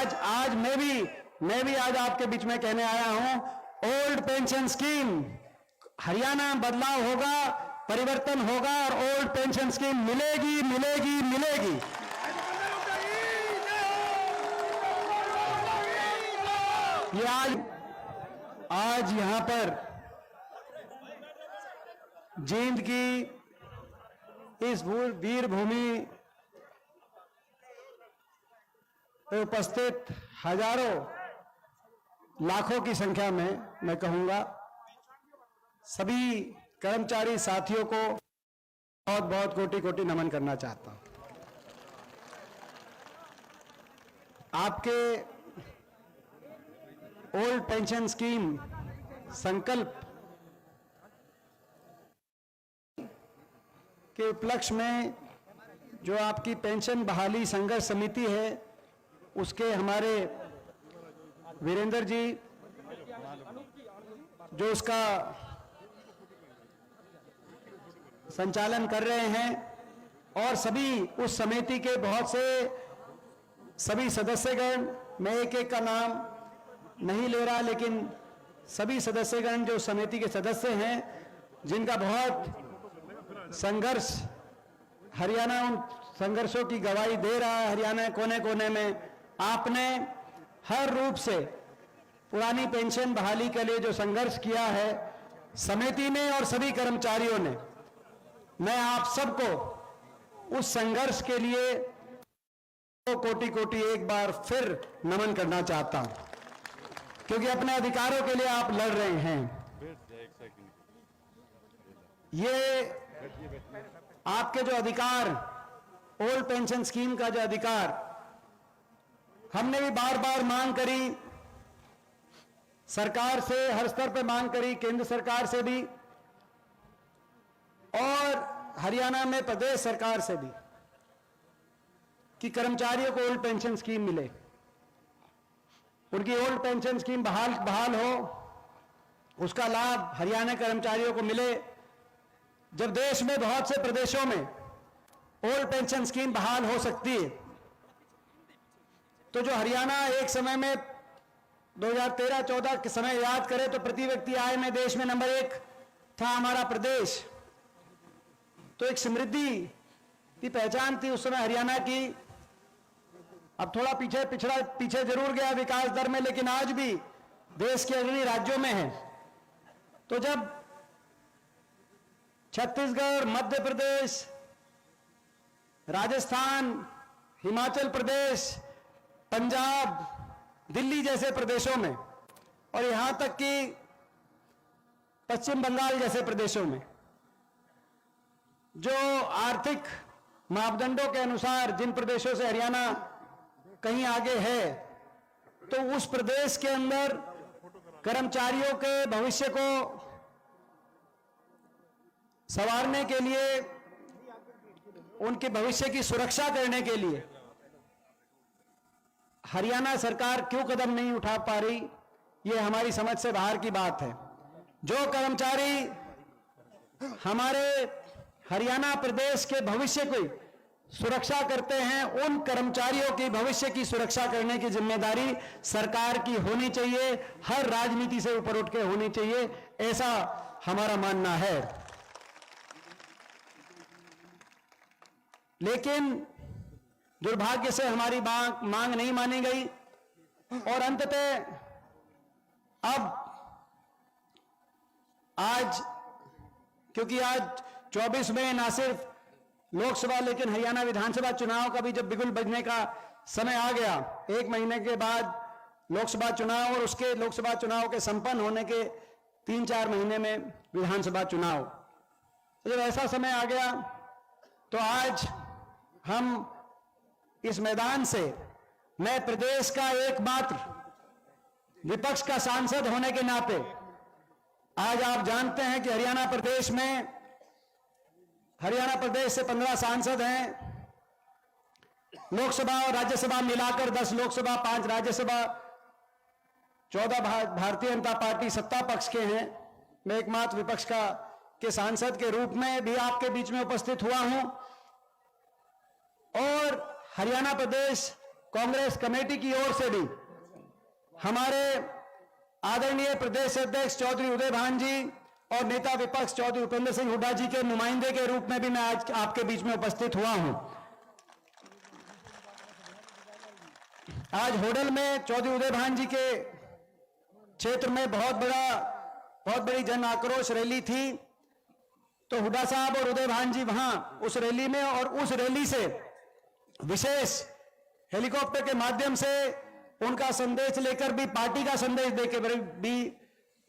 आज मैं भी आज आपके बीच में कहने आया हूं, ओल्ड पेंशन स्कीम, हरियाणा में बदलाव होगा, परिवर्तन होगा और ओल्ड पेंशन स्कीम मिलेगी मिलेगी मिलेगी। ये आज यहां पर जींद की इस वीर भूमि उपस्थित हजारों लाखों की संख्या में मैं कहूंगा सभी कर्मचारी साथियों को बहुत बहुत कोटि कोटि नमन करना चाहता हूं। आपके ओल्ड पेंशन स्कीम संकल्प के उपलक्ष्य में जो आपकी पेंशन बहाली संघर्ष समिति है, उसके हमारे वीरेंद्र जी जो उसका संचालन कर रहे हैं, और सभी उस समिति के बहुत से सभी सदस्यगण, मैं एक एक का नाम नहीं ले रहा, लेकिन सभी सदस्यगण जो समिति के सदस्य हैं, जिनका बहुत संघर्ष हरियाणा उन संघर्षों की गवाही दे रहा है। हरियाणा कोने कोने में आपने हर रूप से पुरानी पेंशन बहाली के लिए जो संघर्ष किया है समिति ने और सभी कर्मचारियों ने, मैं आप सबको उस संघर्ष के लिए कोटि कोटि एक बार फिर नमन करना चाहता हूं, क्योंकि अपने अधिकारों के लिए आप लड़ रहे हैं। ये आपके जो अधिकार, ओल्ड पेंशन स्कीम का जो अधिकार, हमने भी बार बार मांग करी, सरकार से हर स्तर पर मांग करी, केंद्र सरकार से भी और हरियाणा में प्रदेश सरकार से भी, कि कर्मचारियों को ओल्ड पेंशन स्कीम मिले, उनकी ओल्ड पेंशन स्कीम बहाल हो, उसका लाभ हरियाणा कर्मचारियों को मिले। जब देश में बहुत से प्रदेशों में ओल्ड पेंशन स्कीम बहाल हो सकती है, तो जो हरियाणा एक समय में 2013-14 के समय याद करें तो प्रति व्यक्ति आय में देश में नंबर 1 था हमारा प्रदेश, तो एक समृद्धि की पहचान थी उस समय हरियाणा की। अब थोड़ा पीछे जरूर गया विकास दर में, लेकिन आज भी देश के अग्रणी राज्यों में है। तो जब छत्तीसगढ़, मध्य प्रदेश, राजस्थान, हिमाचल प्रदेश, पंजाब, दिल्ली जैसे प्रदेशों में और यहां तक कि पश्चिम बंगाल जैसे प्रदेशों में जो आर्थिक मापदंडों के अनुसार जिन प्रदेशों से हरियाणा कहीं आगे है, तो उस प्रदेश के अंदर कर्मचारियों के भविष्य को संवारने के लिए, उनके भविष्य की सुरक्षा करने के लिए हरियाणा सरकार क्यों कदम नहीं उठा पा रही, ये हमारी समझ से बाहर की बात है। जो कर्मचारी हमारे हरियाणा प्रदेश के भविष्य की सुरक्षा करते हैं, उन कर्मचारियों की भविष्य की सुरक्षा करने की जिम्मेदारी सरकार की होनी चाहिए, हर राजनीति से ऊपर उठ के होनी चाहिए, ऐसा हमारा मानना है। लेकिन दुर्भाग्य से हमारी मांग नहीं मानी गई और अंततः अब आज, क्योंकि आज 24 में ना सिर्फ लोकसभा लेकिन हरियाणा विधानसभा चुनाव का भी जब बिगुल बजने का समय आ गया, 1 महीने के बाद लोकसभा चुनाव और उसके लोकसभा चुनाव के संपन्न होने के 3-4 महीने में विधानसभा चुनाव, तो जब ऐसा समय आ गया तो आज हम इस मैदान से, मैं प्रदेश का एकमात्र विपक्ष का सांसद होने के नाते, आज आप जानते हैं कि हरियाणा प्रदेश से 15 सांसद हैं, लोकसभा और राज्यसभा मिलाकर 10 लोकसभा, 5 राज्यसभा, 14 भारतीय जनता पार्टी सत्ता पक्ष के हैं। मैं एकमात्र विपक्ष के सांसद के रूप में भी आपके बीच में उपस्थित हुआ हूं और हरियाणा प्रदेश कांग्रेस कमेटी की ओर से भी हमारे आदरणीय प्रदेश अध्यक्ष चौधरी उदय भान जी और नेता विपक्ष चौधरी उपेंद्र सिंह हुड्डा जी के नुमाइंदे के रूप में भी मैं आज आपके बीच में उपस्थित हुआ हूं। आज होडल में चौधरी उदय भान जी के क्षेत्र में बहुत बड़ी जन आक्रोश रैली थी, तो हुड्डा साहब और उदय भान जी वहां उस रैली में, और उस रैली से विशेष हेलीकॉप्टर के माध्यम से उनका संदेश लेकर भी, पार्टी का संदेश देकर भी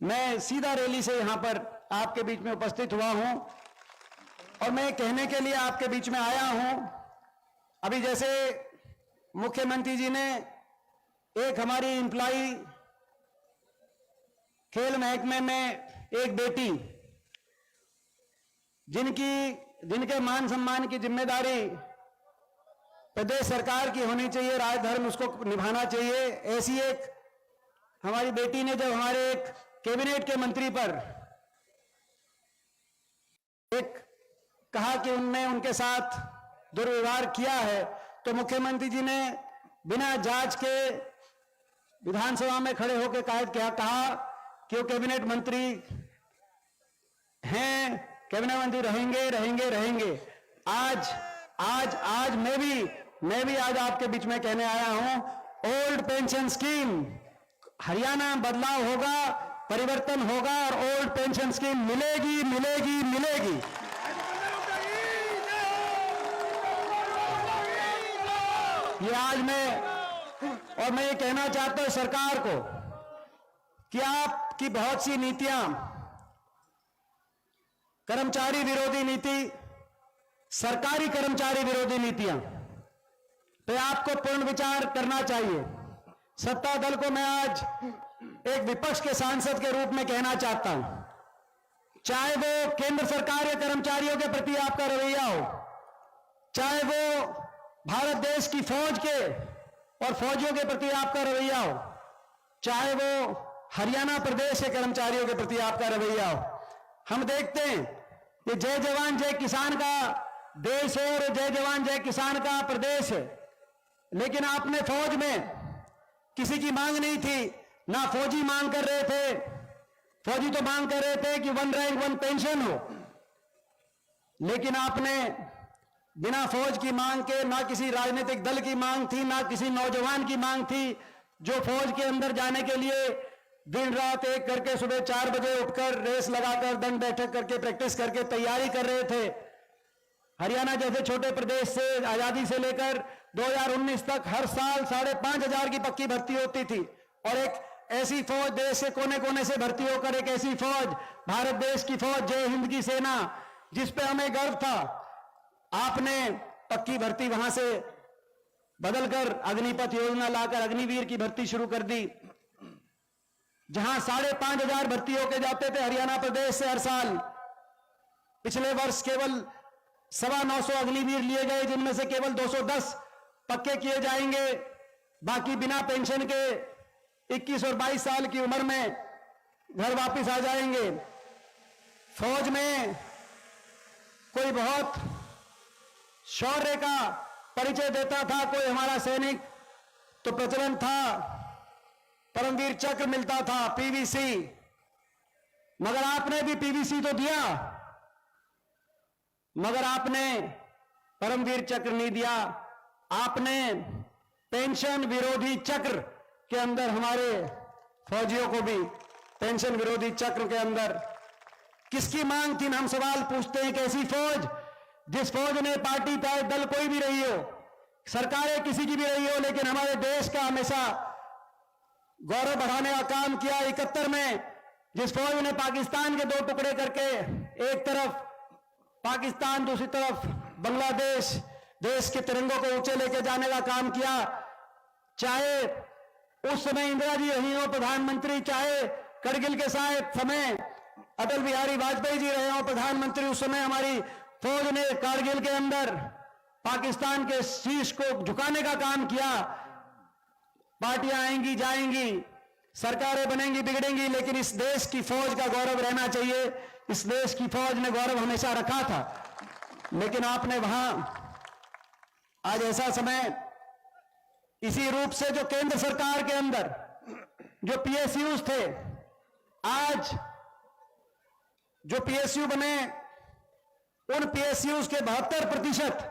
मैं सीधा रैली से यहां पर आपके बीच में उपस्थित हुआ हूं और मैं कहने के लिए आपके बीच में आया हूं। अभी जैसे मुख्यमंत्री जी ने एक हमारी एम्प्लॉई खेल महकमे में एक बेटी जिनके मान सम्मान की जिम्मेदारी प्रदेश सरकार की होनी चाहिए, राजधर्म उसको निभाना चाहिए, ऐसी एक हमारी बेटी ने जब हमारे एक कैबिनेट के मंत्री पर एक कहा कि उनने उनके साथ दुर्व्यवहार किया है, तो मुख्यमंत्री जी ने बिना जांच के विधानसभा में खड़े होकर कहा कि वो कैबिनेट मंत्री हैं, कैबिनेट मंत्री रहेंगे। आज मैं भी आज आपके बीच में कहने आया हूं, ओल्ड पेंशन स्कीम हरियाणा में बदलाव होगा, परिवर्तन होगा और ओल्ड पेंशन स्कीम मिलेगी। ये आज मैं ये कहना चाहता हूं सरकार को कि आपकी बहुत सी नीतियां, कर्मचारी विरोधी नीति, सरकारी कर्मचारी विरोधी नीतियां पे आपको पूर्ण विचार करना चाहिए। सत्ता दल को मैं आज एक विपक्ष के सांसद के रूप में कहना चाहता हूं, चाहे वो केंद्र सरकार के कर्मचारियों के प्रति आपका रवैया हो, चाहे वो भारत देश की फौज के और फौजियों के प्रति आपका रवैया हो, चाहे वो हरियाणा प्रदेश के कर्मचारियों के प्रति आपका रवैया हो। हम देखते हैं कि जय जवान जय किसान का देश है और जय जवान जय किसान का प्रदेश है, लेकिन आपने फौज में किसी की मांग नहीं थी, ना फौजी मांग कर रहे थे। फौजी तो मांग कर रहे थे कि 1 रैंक 1 पेंशन हो, लेकिन आपने बिना फौज की मांग के, ना किसी राजनीतिक दल की मांग थी, ना किसी नौजवान की मांग थी जो फौज के अंदर जाने के लिए दिन रात एक करके सुबह 4 बजे उठकर रेस लगाकर दंड बैठक करके प्रैक्टिस करके तैयारी कर रहे थे। हरियाणा जैसे छोटे प्रदेश से आजादी से लेकर 2019 तक हर साल 5,500 की पक्की भर्ती होती थी, और एक ऐसी फौज देश के कोने कोने से भर्ती होकर एक ऐसी फौज, भारत देश की फौज, जय हिंद की सेना, जिस पे हमें गर्व था, आपने पक्की भर्ती वहां से बदलकर अग्निपथ योजना लाकर अग्निवीर की भर्ती शुरू कर दी, जहां 5,500 भर्ती होके जाते थे हरियाणा प्रदेश से हर साल। पिछले वर्ष केवल 925 अग्निवीर लिए गए, जिनमें से केवल 210 पक्के किए जाएंगे, बाकी बिना पेंशन के 21 और 22 साल की उम्र में घर वापस आ जाएंगे। फौज में कोई बहुत शौर्य का परिचय देता था कोई हमारा सैनिक, तो प्रचलन था परमवीर चक्र मिलता था, पीवीसी, मगर आपने भी पीवीसी तो दिया, मगर आपने परमवीर चक्र नहीं दिया। आपने पेंशन विरोधी चक्र के अंदर हमारे फौजियों को भी पेंशन विरोधी चक्र के अंदर किसकी मांग थी? हम सवाल पूछते हैं, कैसी फौज? जिस फौज ने पार्टी चाहे दल कोई भी रही हो, सरकारें किसी की भी रही हो, लेकिन हमारे देश का हमेशा गौरव बढ़ाने का काम किया। 71 में जिस फौज ने पाकिस्तान के 2 टुकड़े करके, एक तरफ पाकिस्तान, दूसरी तरफ बांग्लादेश, देश के तिरंगों को ऊंचे लेके जाने का काम किया, चाहे उस समय इंदिरा जी रही हो प्रधानमंत्री, चाहे करगिल के समय अटल बिहारी वाजपेयी जी रहे हो प्रधानमंत्री, उस समय हमारी फौज ने कारगिल के अंदर पाकिस्तान के शीश को झुकाने का काम किया। पार्टियां आएंगी जाएंगी, सरकारें बनेंगी बिगड़ेंगी, लेकिन इस देश की फौज का गौरव रहना चाहिए। इस देश की फौज ने गौरव हमेशा रखा था, लेकिन आपने वहां आज ऐसा समय इसी रूप से जो केंद्र सरकार के अंदर जो पीएसयूज थे, आज जो पीएसयू बने उन पीएसयूज के 72%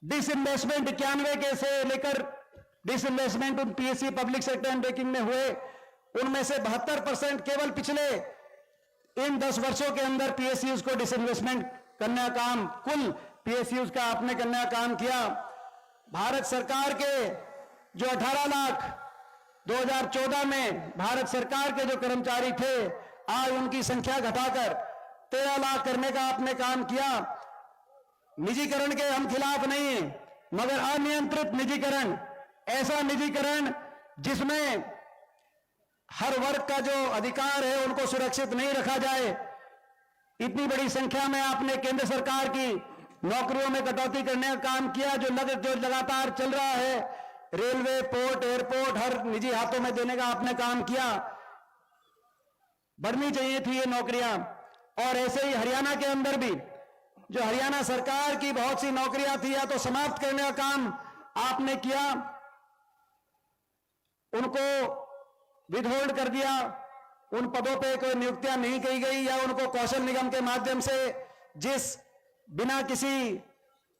डिसइन्वेस्टमेंट 91 के से लेकर डिसइन्वेस्टमेंट उन PSU public sector and banking में हुए, उनमें से 72% केवल पिछले इन 10 वर्षों के अंदर पीएसयूज को डिसइन्वेस्टमेंट करने का काम, कुल पीएसयूज का आपने करने का काम किया। भारत सरकार के जो 18 लाख 2014 में भारत सरकार के जो कर्मचारी थे, आज उनकी संख्या घटाकर 13 लाख करने का आपने काम किया। निजीकरण के हम खिलाफ नहीं हैं, मगर अनियंत्रित निजीकरण, ऐसा निजीकरण जिसमें हर वर्ग का जो अधिकार है उनको सुरक्षित नहीं रखा जाए। इतनी बड़ी संख्या में आपने केंद्र सरकार की नौकरियों में कटौती करने का काम किया, जो लगातार चल रहा है। रेलवे, पोर्ट, एयरपोर्ट हर निजी हाथों में देने का आपने काम किया। बढ़नी चाहिए थी ये नौकरियां। और ऐसे ही हरियाणा के अंदर भी जो हरियाणा सरकार की बहुत सी नौकरियां थी, या तो समाप्त करने का काम आपने किया, उनको विथहोल्ड कर दिया, उन पदों पे कोई नियुक्तियां नहीं की गई, या उनको कौशल निगम के माध्यम से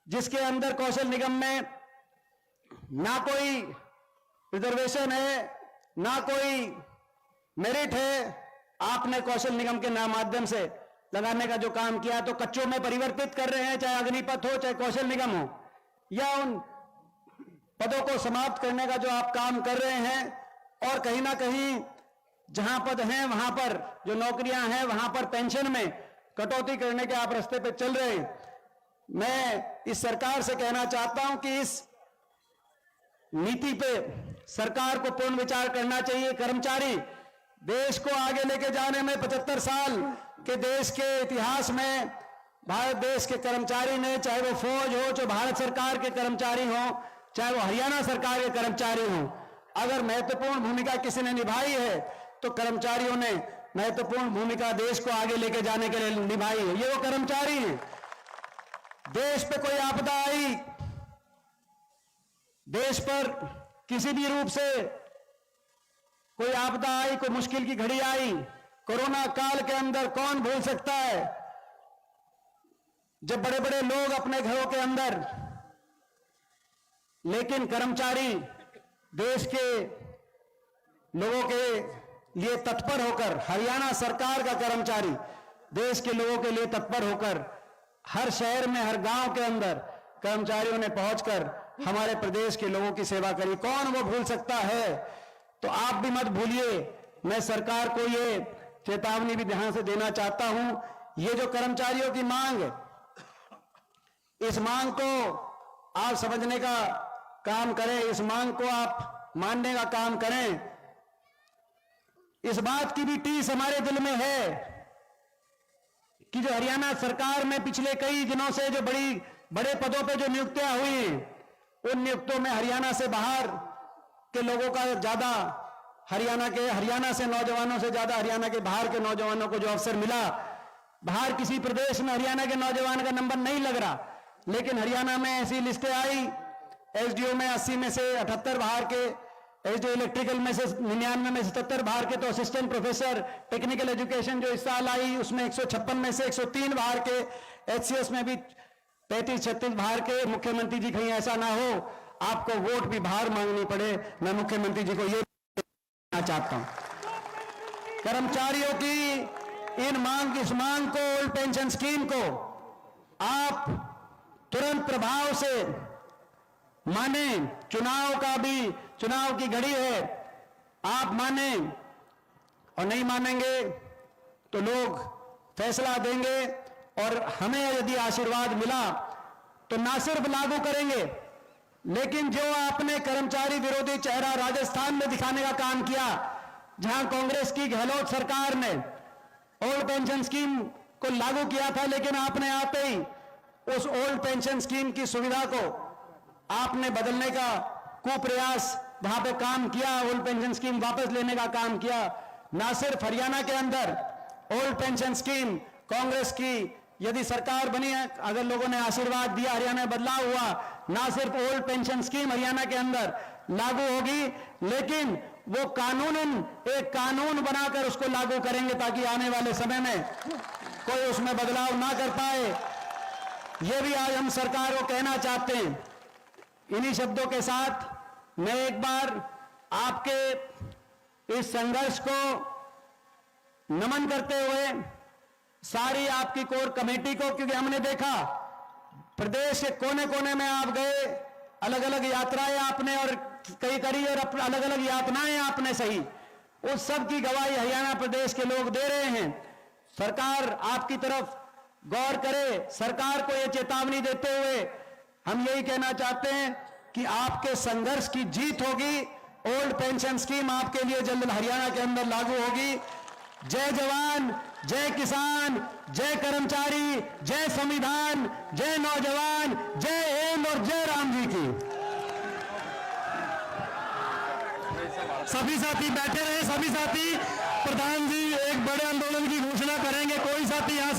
जिसके अंदर कौशल निगम में ना कोई रिजर्वेशन है, ना कोई मेरिट है, आपने कौशल निगम के माध्यम से लगाने का जो काम किया, तो कच्चों में परिवर्तित कर रहे हैं, चाहे अग्निपथ हो, चाहे कौशल निगम हो, या उन पदों को समाप्त करने का जो आप काम कर रहे हैं। और कहीं ना कहीं जहां पद हैं वहां पर जो नौकरियां हैं वहां पर पेंशन में कटौती करने के आप रास्ते पे चल रहे हैं। मैं इस सरकार से कहना चाहता हूं कि इस नीति पे सरकार को पूर्ण विचार करना चाहिए। कर्मचारी देश को आगे लेके जाने में 75 साल के देश के इतिहास में भारत देश के कर्मचारी ने, चाहे वो फौज हो, चाहे भारत सरकार के कर्मचारी हो, चाहे वो हरियाणा सरकार के कर्मचारी हो, अगर महत्वपूर्ण भूमिका किसी ने निभाई है तो कर्मचारियों ने महत्वपूर्ण भूमिका देश को आगे लेके जाने के लिए निभाई है। ये वो कर्मचारी हैं। देश पे कोई आपदा आई, देश पर किसी भी रूप से कोई आपदा आई, कोई मुश्किल की घड़ी आई, कोरोना काल के अंदर कौन भूल सकता है जब बड़े बड़े लोग अपने घरों के अंदर, लेकिन कर्मचारी देश के लोगों के लिए तत्पर होकर, हरियाणा सरकार का कर्मचारी देश के लोगों के लिए तत्पर होकर हर शहर में, हर गांव के अंदर कर्मचारियों ने पहुंचकर हमारे प्रदेश के लोगों की सेवा करी। कौन वो भूल सकता है? तो आप भी मत भूलिए। मैं सरकार को ये चेतावनी भी ध्यान से देना चाहता हूं, ये जो कर्मचारियों की मांग है, इस मांग को आप समझने का काम करें, इस मांग को आप मानने का काम करें। इस बात की भी टीस हमारे दिल में है कि जो हरियाणा सरकार में पिछले कई दिनों से जो बड़े पदों पे जो नियुक्तियां हुई, उन नियुक्तियों में हरियाणा से बाहर के लोगों का ज्यादा, हरियाणा से नौजवानों से ज्यादा हरियाणा के बाहर के नौजवानों को जो अवसर मिला। बाहर किसी प्रदेश में हरियाणा के नौजवान का नंबर नहीं लग रहा, लेकिन हरियाणा में ऐसी लिस्टें आई, एसडीओ में 80 में से 78 बाहर के, एसडीओ इलेक्ट्रिकल में से 99 में से 77 बाहर के, तो असिस्टेंट प्रोफेसर टेक्निकल एजुकेशन जो इस साल आई उसमें 156 में से 103 बाहर के, एचसीएस में भी 35-36 बाहर के। मुख्यमंत्री जी कहीं ऐसा ना हो आपको वोट भी बाहर मांगनी पड़े, मैं मुख्यमंत्री जी को ये कहना चाहता हूं। कर्मचारियों की इस मांग को, ओल्ड पेंशन स्कीम को आप तुरंत प्रभाव से माने। चुनाव की घड़ी है, आप माने, और नहीं मानेंगे तो लोग फैसला देंगे। और हमें यदि आशीर्वाद मिला तो ना सिर्फ लागू करेंगे, लेकिन जो आपने कर्मचारी विरोधी चेहरा राजस्थान में दिखाने का काम किया, जहां कांग्रेस की गहलोत सरकार ने ओल्ड पेंशन स्कीम को लागू किया था, लेकिन आपने आते ही उस ओल्ड पेंशन स्कीम की सुविधा को आपने बदलने का कुप्रयास वहां पे काम किया, ओल्ड पेंशन स्कीम वापस लेने का काम किया। ना सिर्फ हरियाणा के अंदर ओल्ड पेंशन स्कीम कांग्रेस की यदि सरकार बनी है, अगर लोगों ने आशीर्वाद दिया, हरियाणा में बदलाव हुआ, ना सिर्फ ओल्ड पेंशन स्कीम हरियाणा के अंदर, लागू होगी, लेकिन वो कानूनन एक कानून बनाकर उसको लागू करेंगे ताकि आने वाले समय में कोई उसमें बदलाव ना कर पाए। ये भी आज हम सरकार को कहना चाहते हैं। इन्हीं शब्दों के साथ मैं एक बार आपके इस संघर्ष को नमन करते हुए सारी आपकी कोर कमेटी को, क्योंकि हमने देखा प्रदेश के कोने कोने में आप गए, अलग अलग यात्राएं आपने और कई करी और अलग अलग यातनाएं आपने सही, उस सब की गवाही हरियाणा प्रदेश के लोग दे रहे हैं। सरकार आपकी तरफ गौर करे। सरकार को यह चेतावनी देते हुए हम यही कहना चाहते हैं कि आपके संघर्ष की जीत होगी। ओल्ड पेंशन स्कीम आपके लिए जल्द हरियाणा के अंदर लागू होगी। जय जवान, जय किसान, जय कर्मचारी, जय संविधान, जय नौजवान, जय हिंद और जय राम जी की। सभी साथी बैठे रहे। सभी साथी, प्रधान जी एक बड़े आंदोलन की घोषणा करेंगे। कोई साथी यहां से